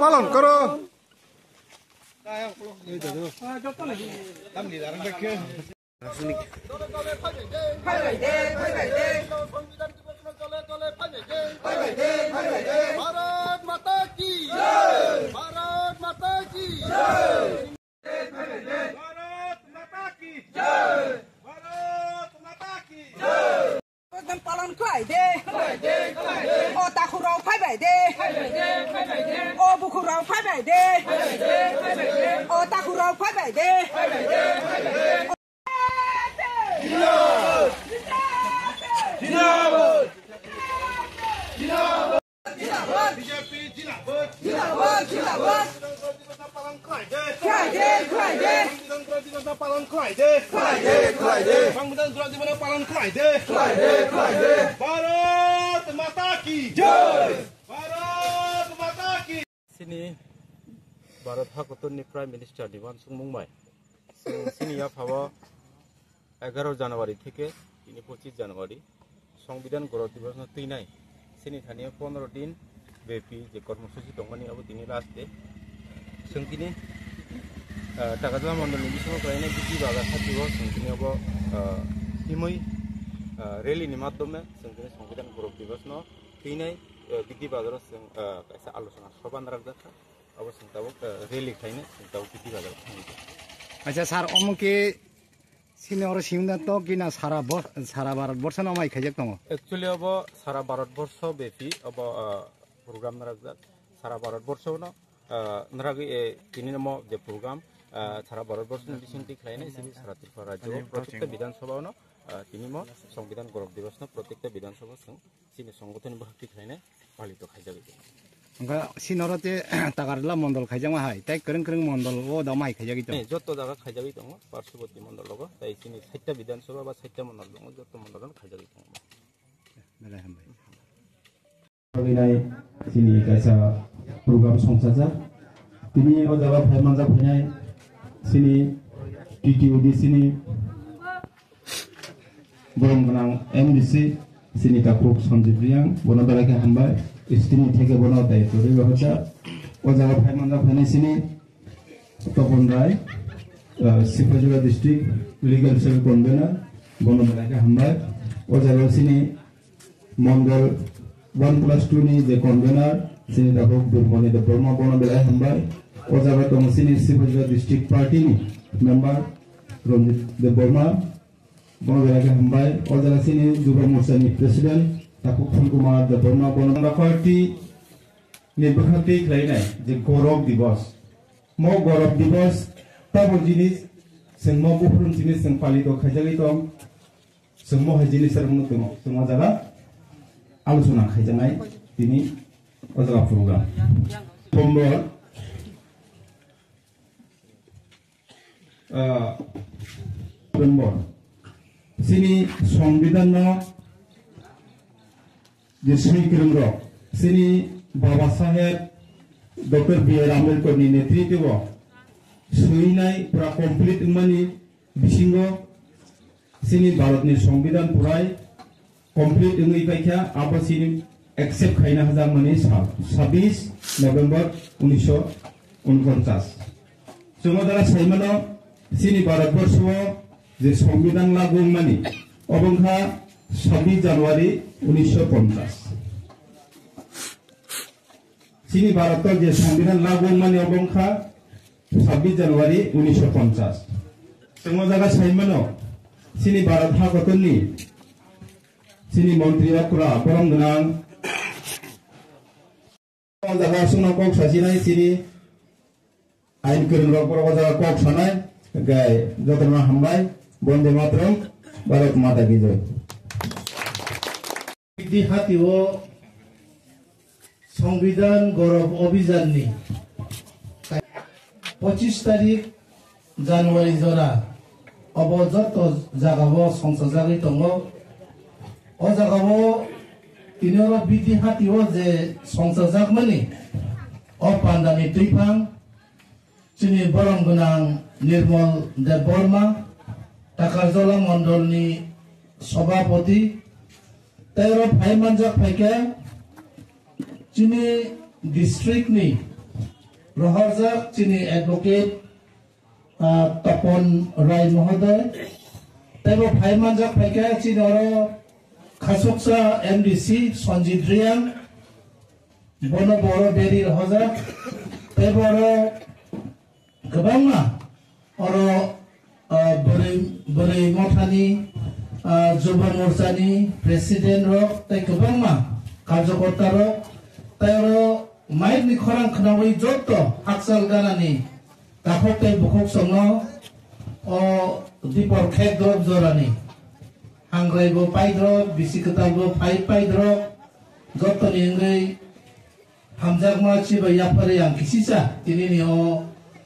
পালন করো भारत माता की जय भारत माता की जय भारत माता की जय भारत माता की जय পালন খাই দে ও তাকুরাও ফাইবাই দে ও বুকুরাও ফাইবাই দে ও তাকুরাও ফাইবাই দে बीजेपी जिंदाबाद पालन पालन संविधान पालन भारत माता की जय भारत माता की सिनी भारत हाकतनि प्राइम मिनिस्टार दिवान सुंमुंबाय सिनी आफावा 11 জানুয়ারি থেকে 25 জানুয়ারি संविधान गौरव दिवस तैनाय सिनी थानिया 15 दिन बेपी जे कर्मसूची दंगनि अब दिनै लास्ट डे संकिनि टाकाजला मण्डलनि बिसङाव गायनाय बिदि बागा खाथियाव संकिनि अब हिमै रैलीनि माध्यमे संकिनि संविधान गौरव दिवस न तैनाय बिदि बाजार जों कायसा आलोचना सभा राखजाखा अब संताव रैली खायनो संताव बिदि बाजार थांगो अच्छा सर अमुके सिनियर सिमना तो किना सारा भारत वर्ष न माइ खायजक दङ एक्चुअली अब सारा भारत वर्ष बेपि अब प्रोग्राम राखजाक सारा भारत वर्ष न नरागै तिनि नम जे प्रोग्राम सारा भारत वर्ष नि दिसिंति खायनाय सिनि सारा त्रिपुरा राज्य प्रत्येक विधानसभा न तिनि म संविधान गौरव दिवस न प्रत्येक विधानसभा जों सिनि संगठन बाहागि खायनाय पालित खायजाबे ओंका सिनरते तागारला मंडल खायजामा हाय ताइ करं मंडल ओ दा माइ खायजागि दं जत्तो जागा खायजागि दं पार्श्ववर्ती मंडल लग ताइ सिनि 7टा विधानसभा बा 7टा मंडल दं जत्तो मंडलन खायजागि दं मेला हामबाय बिनाय सिनि कायसा प्रोग्राम संसाजा तिनि ओ जागा फायमानजा फैनाय सिनि टीटीओडी सिनि बरमगोनां एमडीसी सिनि कापुक सन्जिब्रियां बनदराके हामबाय इस्टिनि थेके बना दायित्व बेबायसा ओ जागा फायमानजा फैनाय सिनि तपन राय सिपाजुरा डिस्ट्रिक्ट लीगल सेल कन्वेनर बनदराके हामबाय ओ जागा सिनि मंडल 1+2 नि जे कन्वेनर सिनि दाबो दुर्मनि द ब्रह्मा बनदराय हामबाय ओ जागा दं सिनि सिपाजुरा डिस्ट्रिक्ट पार्टी नि मेंबर रंजित द ब्रह्मा बनदराके हामबाय ओ जागा सिनि जुवा मोर्चानि प्रेसिडेंट ताकु फुलकुमार द ब्रह्मा बनदरा पार्टी निर्बाखाति खायनाय जे गौरव दिवस मो गौरव दिवस ताबो जिनिस जों मो गुफुरुम जिनिस जों पालित खायजागि दं जों मो जिनिस रंनो दं जों जागा आलोचना खायजानाय दिनै अजागा प्रोग्राम नभेम्बर सिनि संविधान जे स्वीकृत सिनि बाबा साहेब डॉक्टर बी.आर. आम्बेडकर नि नेतृत्व सैनाय पूरा कमप्लीट मानि बिसिंगो सिनि भारतनि संविधान पुराय कमप्लीट इंगै बायखा आबो सिनि एक्सेप्ट खायना हाजा मानि 26 नभेम्बर 1949 जोंदारा साइमानो सिनि भारतवर्षआव जे संविधान लागू मानि अबंखा 26 जानुवारि 1950 सिनि भारत जे संविधान लागू मानि अबंखा 26 जानुवारि 1950 जोंदारा साइमानो सिनि भारत हादरनि सिनि मंत्रिया पुरा बरम गोनां जागा सुनो कक सासिनाय सिनि आइन गोरों बरम जागा कक सानाय गाय जतना हामबाय बन्दे मातरम भारत माता की जय बिदि हातिओ संविधान गौरव अभियान नि 25 तारिख जानुवारि जरा अब जत जागाव संसद जागै दङ ओ जागाव tinoro biti hati o je songsajak mani o pandani tuipang chini borong gunang Nirmal Dev Burma Takarjola Mondolni Sabhapati tero phai manjak phaike chini district ni Roharjak chini advocate Tapon Rai Mohoday tero phai manjak phaike chini oro Khasuksa MDC Sanjit Riang Bono Boro Beri Roharjak tero oro gabangma oro Beri Mothani Juba Morsani President Rok tai gabangma Karjokorta Rok tai oro Maid ni khorang khnawai jotto haksal ganani takhok tai bukhok songo o dipor khek drop jorani hangrai bo pai drop bisikata bo pai drop jotto ni ngai hamjak ma chi ba yapare yang kisisa tini ni o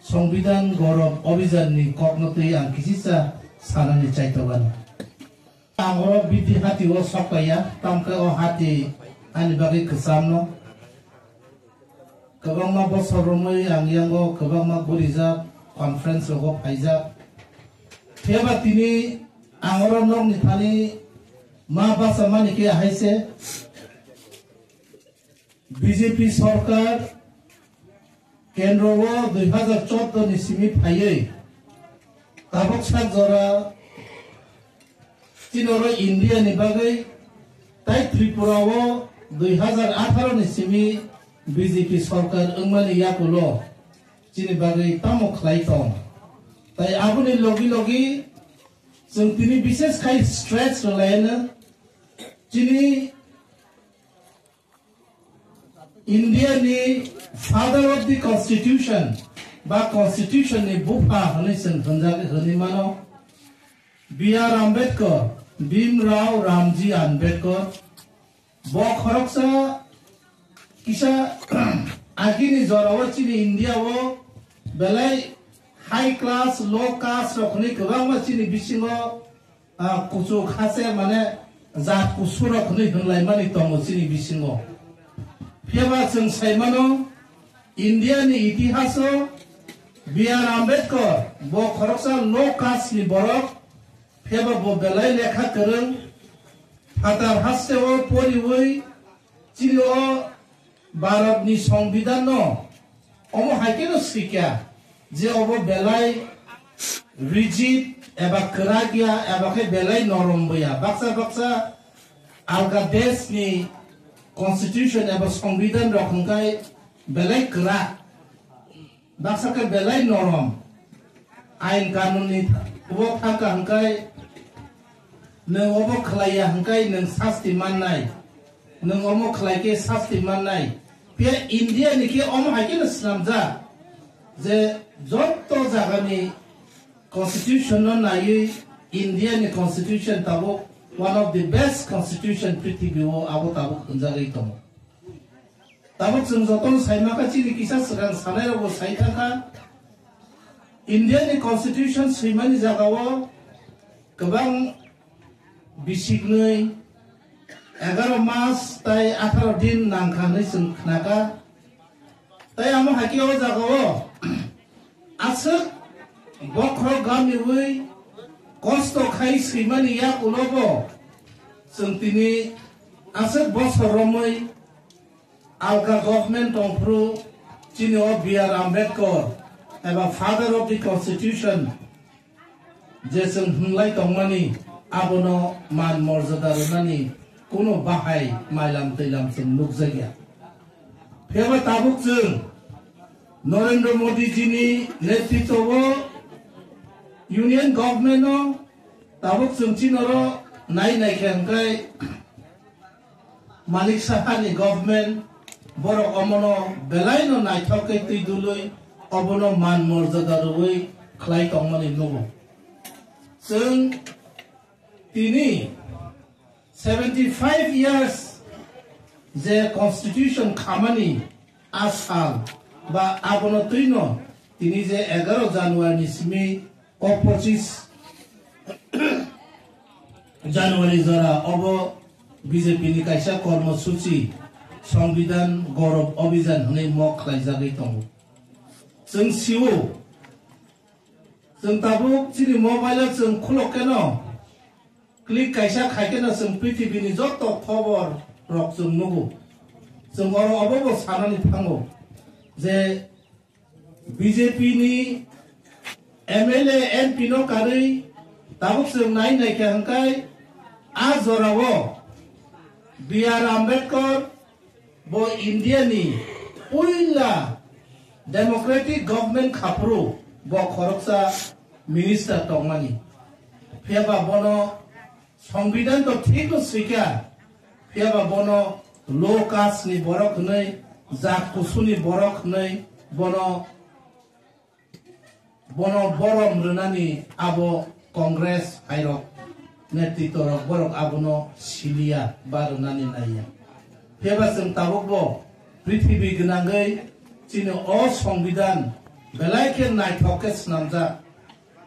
সংবিধান গৌরব অভিযান ni koknoti yang kisisa sanani chaitoban angoro biti hati o sokaya tamka o hati ani bagi kesamno kabangma bosoromoi angyango kabangma gurijak conference rogo paijak theba tini angoro nok ni thani ma basa mani ke haise BJP সরকার কেন্দ্র 2014 ni simi phaye tabok sak jora tinoro India ni bagai tai Tripura o 2018 ni simi BJP সরকার angmani yakulo chini bagai tamo khlai tong tai abuni logi जों tini bishes khai stretch laina chini India ni father of the constitution ba constitution ni bupa hanisen hanjage hani mano B.R. Ambedkar Bhimrao Ramji Ambedkar bo khoroksa kisa agini jorawa chini India o belai high class low caste rokhni kwangma chini bisingo kuchu khase mane jat kusu rokhni hunlai mani tongo chini bisingo pheba जों saimano India ni itihaso B.R. Ambedkar bo khoroksa low caste ni borok pheba bo belai lekha korong hatar haste o poriwoi chini o Bharat ni সংবিধান no omo haikeno sikya je obo belai rigid eba keragia eba ke belai norom boya baksa alga desh ni constitution eba সংবিধান rokhungkai belai kera baksa ke belai norom ain kanun ni obo thaka hangkai ne obo khlaya hangkai nang sasti mannai nang omo khlaike sasti mannai pia India ni ki omo haikeno slamja je jotto jagani constitution no nai India ni constitution tabo one of the best constitution prithibi o abo tabo kunjagai tomo tabo जों joton saimaka chini kisa srang sanai ro saithaka India ni constitution simani jagao gobang bisignoi 11 mas tai 18 din nangkhanai जों khnaka tai amo hakio jagao asuk bokro gamiwei kosto khai simani ya ulobo जों tini asuk bosoromoi alka government tongpru chini o B.R. Ambedkar eba father of the constitution je जों hunlai tongmani abono man morjada runani kono bahai mailam teilam जों nukjagya pheba tabuk जों Narendra Modi ji ni netritwo union government no tabuk जों chinoro nai khenkai Malik Sahani government borok omono belai no naithokai tuidului obono man morjada ruwei khlai tongmani nugo जों tini 75 years je constitution khamani asal ba abono tuino tini je 11 January simi 25 January jara obo BJP ni kaisa kর্মসূচি সংবিধান গৌরব অভিযান হনে mock খাইজাগै दङ जों सिउ जों Tabuk सिनि mobile जों खुलकेनो क्लिक कायसा खायकेनो जों पृथ्वीनि जत खबर रक जों नुगु जों अरो अबो सानानि थांगो जे बीजेपी नि एमएलए एमपी नो कारै ताबुक जों नाय नायखे हंकाय आ जरावो BR आम्बेडकर बो इंडिया नि पहिला डेमोक्रेटिक गवर्नमेंट खाप्रो बो खरकसा मिनिस्टर तंगमानि फेबा बनो संविधान तो ठीक सिका फेबा बनो लो कास्ट नि बरक नै जात कुसुनि बरक नै बनो बरम रनानि आबो कांग्रेस आइरो नेतृत्व बरक आबनो सिलिया बारनानि नाया फेबा जों ताबुकबो पृथ्वी गनांगै चिनो अ संविधान बेलायखे नायथके स्नामजा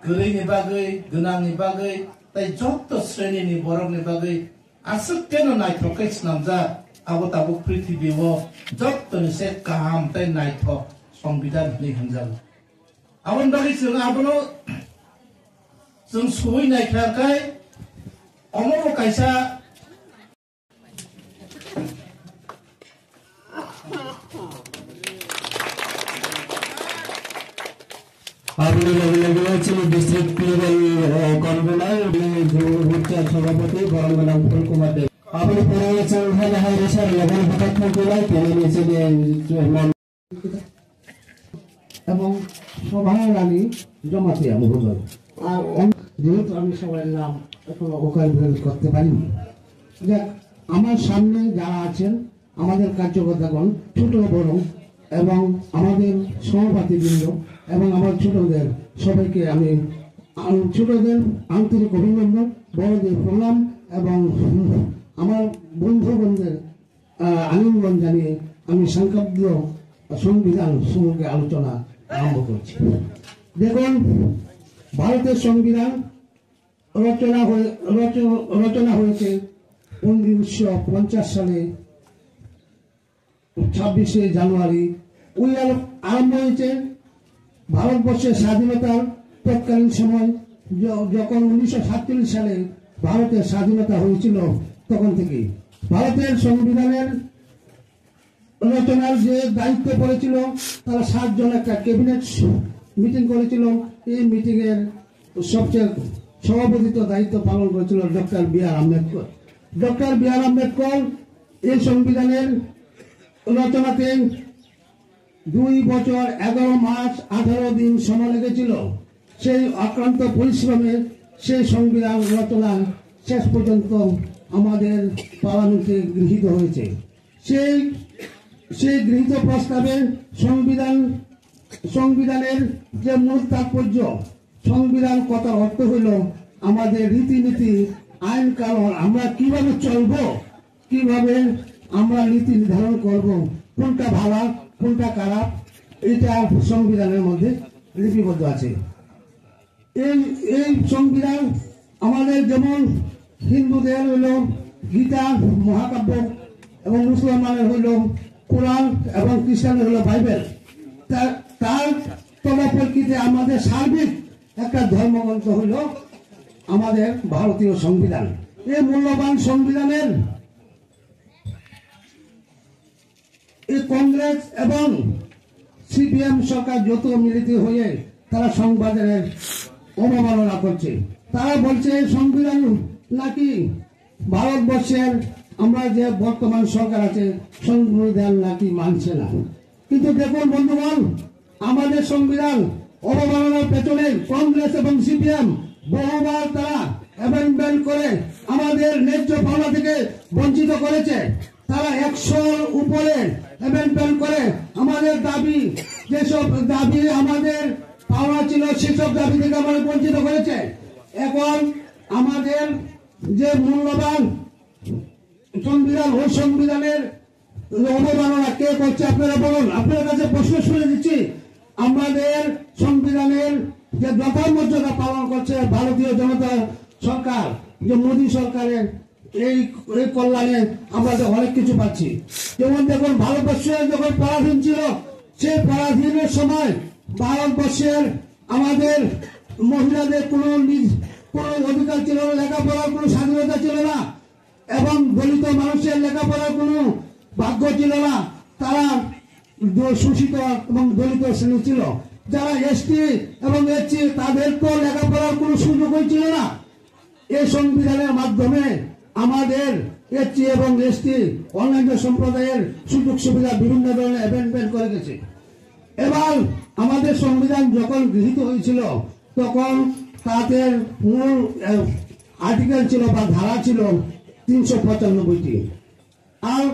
गरैनि बागै गनांनि बागै ताइ जत्त श्रेणीनि बरकनि बागै आसक्केनो नायथके स्नामजा आबो ताबुक पृथ्वीओ जत्तनि से काम ताइ नायथ संविधान नि हंजाल आबन बागै जों आबनो जों सुबै नायखाखाय अमरो कायसा আপনি ছিল ডিস্ট্রিক্ট লেভেল কনভেনার সভাপতি বরঙ্গনা ফুল কুমার দেব আপনি পরে রেসার লেভেল হঠাৎ এবং সভায় রানী জমাতিয়া মহোদয় আর যেহেতু আমি সবার নাম এখনো ওকাল করতে পারিনি যাক আমার সামনে যারা আছেন আমাদের কার্যকর্তাগণ ছোট বড় এবং আমাদের সহপাঠীবৃন্দ এবং আমার ছোটদের সবাইকে আমি ছোটদের আন্তরিক অভিনন্দন বড়দের প্রণাম এবং আমার বন্ধুগণদের আলিঙ্গন জানিয়ে আমি সংক্ষিপ্ত সংবিধান সম্পর্কে আলোচনা আরম্ভ করছি দেখুন ভারতের সংবিধান রচনা হয়েছে 1950 সালে 26শে জানুয়ারি আরম্ভ হয়েছে ভারতবর্ষের স্বাধীনতার তৎকালীন সময় যখন 1947 সালে ভারতের স্বাধীনতা হয়েছিল তখন থেকে ভারতের সংবিধানের রচনার যে দায়িত্ব পড়েছিল তারা 7 জন একটা ক্যাবিনেট মিটিং করেছিল এই মিটিং এর সবচেয়ে সভাপতিত্ব দায়িত্ব পালন করেছিল doctor BR Ambedkar doctor BR Ambedkar এই সংবিধানের রচনাতে 2 বছর 11 মাস 18 দিন সময় লেগেছিল সেই অক্লান্ত পরিশ্রমে সেই সংবিধান রচনা শেষ পর্যন্ত আমাদের পার্লামেন্টে গৃহীত হয়েছে সেই গৃহীত প্রস্তাবে সংবিধানের যে মূল তাৎপর্য সংবিধান কথার অর্থ হইল আমাদের রীতিনীতি আইন কানুন আমরা কিভাবে চলবো কিভাবে আমরা নীতি নির্ধারণ করব কোনটা ভালো কোনটা খারাপ এটা সংবিধানের মধ্যে লিপিবদ্ধ আছে এই সংবিধান আমাদের যেমন হিন্দুদের হইল গীতা মহাকাব্য এবং মুসলমানের হইল কোরআন এবং খ্রিস্টানের হইল বাইবেল তার তলপরিতে আমাদের সার্বিক একটা ধর্মগ্রন্থ হইল আমাদের ভারতীয় সংবিধান এই মূল্যবান সংবিধানের এই কংগ্রেস এবং CPM সরকার যত মিলিত হয়ে তারা সংবিধানের অবমাননা করছে তারা বলছে সংবিধান নাকি ভারতবর্ষের আমরা যে বর্তমান সরকার আছে সংবিধান নাকি মানছে না কিন্তু দেখুন বন্ধুগণ আমাদের সংবিধান অবমাননার পেছনে কংগ্রেস এবং CPM বহুবার তারা অ্যামেন্ডমেন্ট করে আমাদের ন্যায্য পাওনা থেকে বঞ্চিত করেছে তারা 100-র উপরে অ্যামেন্ডমেন্ট করে আমাদের দাবি যেসব দাবি আমাদের পাওনা ছিল সেসব দাবি থেকে আমাদের বঞ্চিত করেছে এখন আমাদের যে মূল্যবান সংবিধান ওই সংবিধানের অবমাননা কে করছে আপনারা বলুন আপনার কাছে প্রশ্ন শুনে দিচ্ছি আমাদের সংবিধানের যে যথামর্যাদা পালন করছে ভারতীয় জনতা সরকার যে মোদী সরকারের এই কল্যাণে আমরা অনেক কিছু পাচ্ছি। যেমন দেখুন, ভারতবর্ষে যখন পরাধীন ছিল, সেই পরাধীনের সময় ভারতবর্ষের আমাদের মহিলাদের কোনো অধিকার ছিল না, লেখাপড়ার কোনো স্বাধীনতা ছিল না, এবং দলিত মানুষের লেখাপড়ার কোনো ভাগ্য ছিল না। তারা শোষিত এবং দলিত শ্রেণী ছিল। যারা এসটি এবং এসসি, তাদের তো লেখাপড়ার কোনো সুযোগই ছিল না। এই সংবিধানের মাধ্যমে আমাদের এসসি এবং এসটি অন্যান্য সম্প্রদায়ের সুযোগ সুবিধা বিভিন্ন ধরনের অ্যামেন্ডমেন্ট করে গেছে। এবার আমাদের সংবিধান যখন গৃহীত হয়েছিল, তখন তাদের মূল আর্টিকেল ছিল বা ধারা ছিল 395টি, আর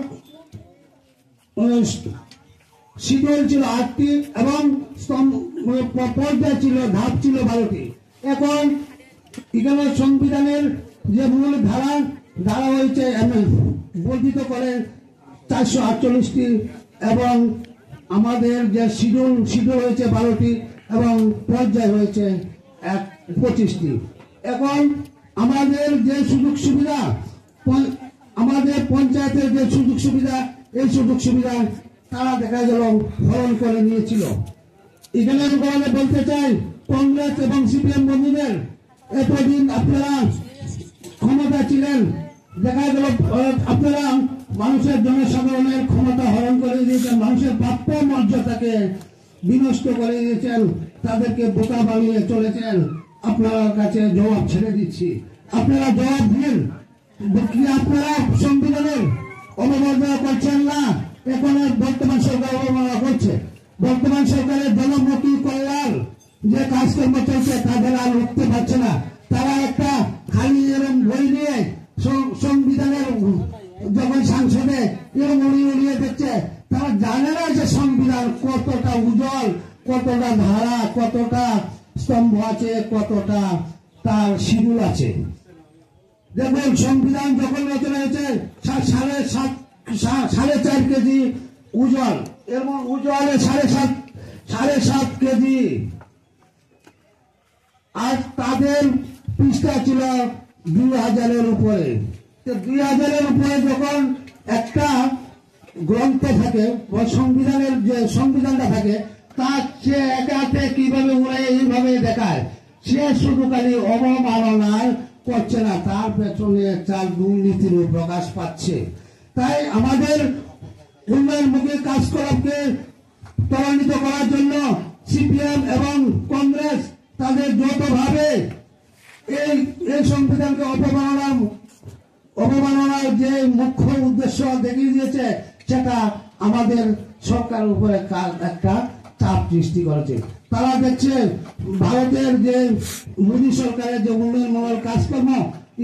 শিডিউল ছিল 8টি, এবং পর্যায় ছিল, ধাপ ছিল 12টি। এখন এখানে সংবিধানের যে মূল ধারা হয়েছে বর্ধিত করে 448টি, এবং আমাদের যে শিডিউল হয়েছে 12টি, এবং পর্যায় হয়েছে 25টি। এখন আমাদের যে সুযোগ সুবিধা, আমাদের পঞ্চায়েতের যে সুযোগ সুবিধা, এই সুযোগ সুবিধা তারা দেখা গেল হরণ করে নিয়েছিল। এখানে বলতে চাই, কংগ্রেস এবং সিপিএম বন্ধুদের, এতদিন আপনারা ক্ষমতা ছিলেন, দেখা গেল আপনারা মানুষের জনসাধারণের ক্ষমতা হরণ করে দিয়েছেন, মানুষের প্রাপ্য মর্যাদাকে বিনষ্ট করে দিয়েছেন, তাদেরকে বোকা বানিয়ে চলেছেন। আপনার কাছে জবাব ছেড়ে দিচ্ছি, আপনারা জবাব দিন। আপনারা সংবিধানের অবমাননা করছেন না, এখন বর্তমান সরকার অবমাননা করছে। বর্তমান সরকারের জনমুখী কল্যাণ যে কাজকর্ম চলছে, তাদের আর উঠতে পারছে না। তারা একটা খালি এরকম বই নিয়ে সংবিধানের যখন সংসদে এরকম উড়িয়ে দিচ্ছে, তারা জানে না যে সংবিধান কতটা উজ্জ্বল, কতটা ধারা, কতটা স্তম্ভ আছে, কতটা তার শিডিউল আছে। দেখুন, সংবিধান যখন রচনা হয়েছে 4.5 কেজি উজ্জ্বল, এবং উজ্জ্বলে 7.5 কেজি, আর তাদের পৃষ্ঠা ছিল 2000-এর উপরে। 2000-এর উপরে যখন একটা গ্রন্থ থাকে, সংবিধানের যে সংবিধানটা থাকে, তার সে একাতে কিভাবে উড়ে এইভাবে দেখায়, সে শুধু খালি অবমাননায় করছে না, তার পেছনে চাল দুর্নীতির প্রকাশ পাচ্ছে। তাই আমাদের উন্নয়নমুখী কাজকর্মকে ত্বরান্বিত করার জন্য সিপিএম এবং কংগ্রেস তাদের যৌথভাবে এই সংবিধানকে অবমাননার যে মুখ্য উদ্দেশ্য দেখিয়ে দিয়েছে, সেটা আমাদের সরকারের উপরে একটা চাপ সৃষ্টি করেছে। তারা দেখছে ভারতের যে মোদী সরকারের যে উন্নয়নমূলক কাজকর্ম,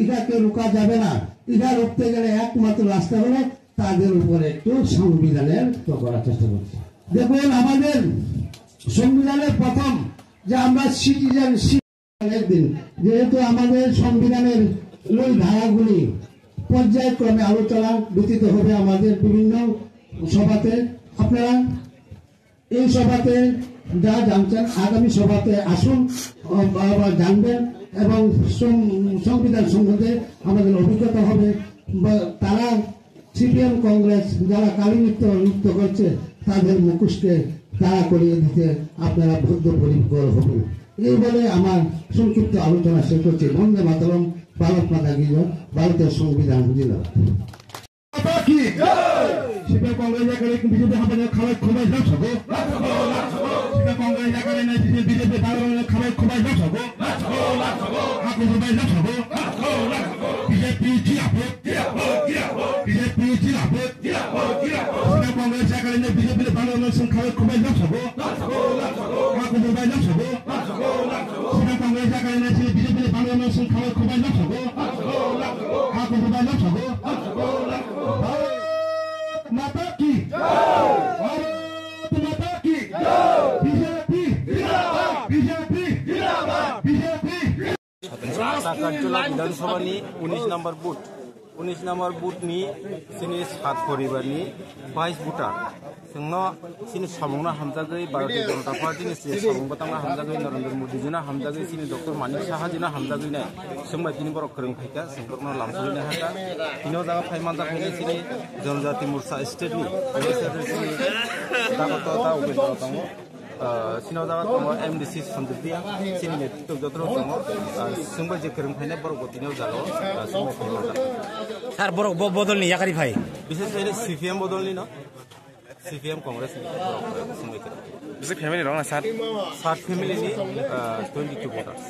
ইটাকে রোকা যাবে না। ইটা রুখতে গেলে একমাত্র রাস্তা হলো তাদের উপরে একটু সংবিধানের করার চেষ্টা করছে। দেখুন, আমাদের সংবিধানের প্রথম যে আমরা সিটিজেনশিপ, একদিন যেহেতু আমাদের সংবিধানের ওই ধারাগুলি পর্যায়ক্রমে আলোচনা ব্যতীত হবে আমাদের বিভিন্ন সভাতে। আপনারা এই সভাতে যা জানছেন, আগামী সভাতে আসুন, জানবেন, এবং সংবিধান সম্বন্ধে আমাদের অভিজ্ঞতা হবে। তারা সিপিএম কংগ্রেস যারা কালী নৃত্য করছে, তাদের মুখোশকে তাড়া করিয়ে দিতে আপনারা বদ্ধপরিকর হবেন। এই বলে আমার সংক্ষিপ্ত আলোচনা শেষ করছি। বন্দে মাতরম, ভারত মাতা কি জয়, ভারতের সংবিধান জিন্দাবাদ। সিপিএম কংগ্রেস বিজেপি খাবার খোবাই যাও সগো, সিপিএম কংগ্রেস বিজেপি খাবার খোবাই যাও সগো, খোবাই যাও সগো, বিজেপি জিরাপদ, বিজেপি জিরাপদ, সিপিএম কংগ্রেস বিজেপি খাবার খোবাই যাও সগো, খোবাই যাও সগো, সিপিএম কংগ্রেস বিজেপি খাবার খোবাই যাও সগো, খোবাই যাও সগো। माता की भारत माता की बीजेपी बीजेपी बीजेपी कांचला विधानसभा 19 नम्बर बुथ 19 নম্বর বুথনি সিনি 7 পরিবারनि 22 ভোটার जोंनो सिनि सामुंना हामजागै भारतीय जनता पार्टीनि सामुं बातांना हामजागै नरेंद्र मोदी जिना हामजागै सिनि डॉक्टर मानिक साहा जिना हामजागै नाय सोंबाय तिनि बर' खोरों फायका जोंफोरनो लामसुलिनो हाका तिनो जागा फायमानजा फायनि सिनि जनजाति मोर्चा स्टेटनि सिनि दागत दा उपेन्द्र दङ सिनो जागा दङ एमडीसी सन्दिपिया सिनि नेतृत्व जत्र दङ सोंबाय जे खोरों फायनाय बर' गतिनो जागा सोंबाय फायमानजा सार बर' बदलनि याकारि फाय विशेष गरी सीपीएम बदलनि न CPM Congress Is it family wrong? Sad family 22 voters.